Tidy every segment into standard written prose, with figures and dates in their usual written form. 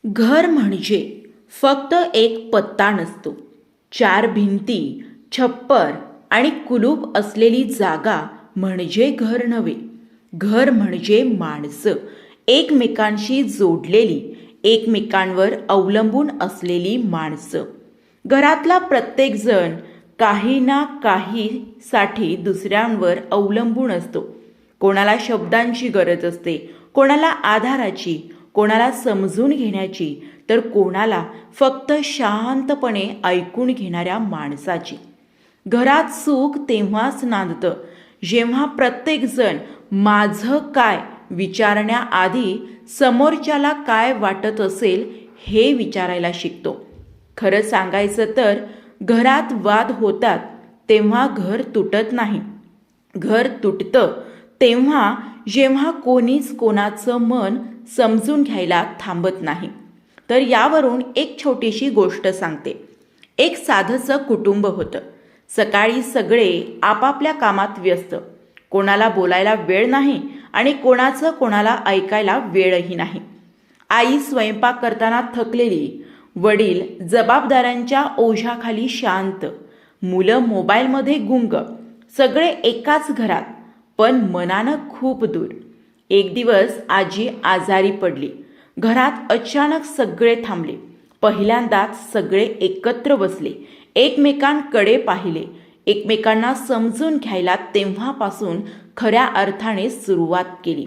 घर म्हणजे फक्त एक पत्ता नसतो. चार भिंती, छप्पर आणि कुलूप असलेली जागा म्हणजे घर नव्हे. घर म्हणजे माणसं, एकमेकांशी जोडलेली, एकमेकांवर अवलंबून असलेली माणसं. घरातला प्रत्येक जण काही ना काहीसाठी दुसऱ्यांवर अवलंबून असतो. कोणाला शब्दांची गरज असते, कोणाला आधाराची, कोणाला समजून घेण्याची, तर कोणाला फक्त शांतपणे ऐकून घेणाऱ्या माणसाची. घरात सुख तेव्हाच नांदतं जेव्हा प्रत्येकजण माझं काय विचारण्याआधी समोरच्याला काय वाटत असेल हे विचारायला शिकतो. खरं सांगायचं तर घरात वाद होतात तेव्हा घर तुटत नाही. घर तुटतं तेव्हा जेव्हा कोणीच कोणाचं मन समजून घ्यायला थांबत नाही. तर यावरून एक छोटीशी गोष्ट सांगते. एक साधंसं कुटुंब होतं. सकाळी सगळे आपापल्या कामात व्यस्त. कोणाला बोलायला वेळ नाही आणि कोणाचं कोणाला ऐकायला वेळही नाही. आई स्वयंपाक करताना थकलेली, वडील जबाबदाऱ्यांच्या ओझ्याखाली शांत, मुलं मोबाईलमध्ये गुंग. सगळे एकाच घरात पण मनानं खूप दूर. एक दिवस आजी आजारी पडली. घरात अचानक सगळे थांबले. पहिल्यांदाच सगळे एकत्र बसले, एकमेकांकडे पाहिले, एकमेकांना समजून घ्यायला तेव्हापासून खऱ्या अर्थाने सुरुवात केली.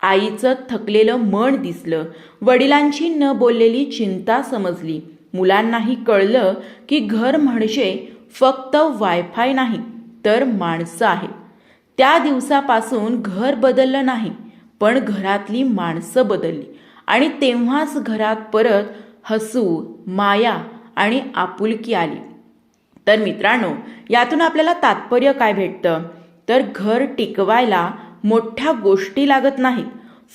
आईचं थकलेलं मन दिसलं, वडिलांची न बोललेली चिंता समजली. मुलांनाही कळलं की घर म्हणजे फक्त वायफाय नाही तर माणसं आहेत. त्या दिवसापासून घर बदललं नाही, पण घरातली माणसं बदलली आणि तेव्हाच घरात परत हसू, माया आणि आपुलकी आली. तर मित्रांनो, यातून आपल्याला तात्पर्य काय भेटतं? तर घर टिकवायला मोठ्या गोष्टी लागत नाहीत.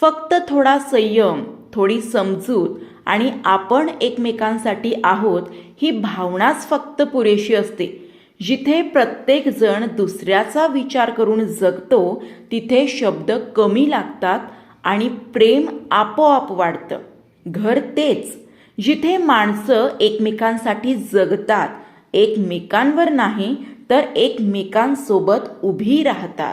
फक्त थोडा संयम, थोडी समजूत आणि आपण एकमेकांसाठी आहोत ही भावनाच फक्त पुरेशी असते. जिथे प्रत्येक जण दुसऱ्याचा विचार करून जगतो तिथे शब्द कमी लागतात आणि प्रेम आपोआप वाढतं. घर तेच जिथे माणसं एकमेकांसाठी जगतात, एकमेकांवर नाही तर एकमेकांसोबत उभी राहतात.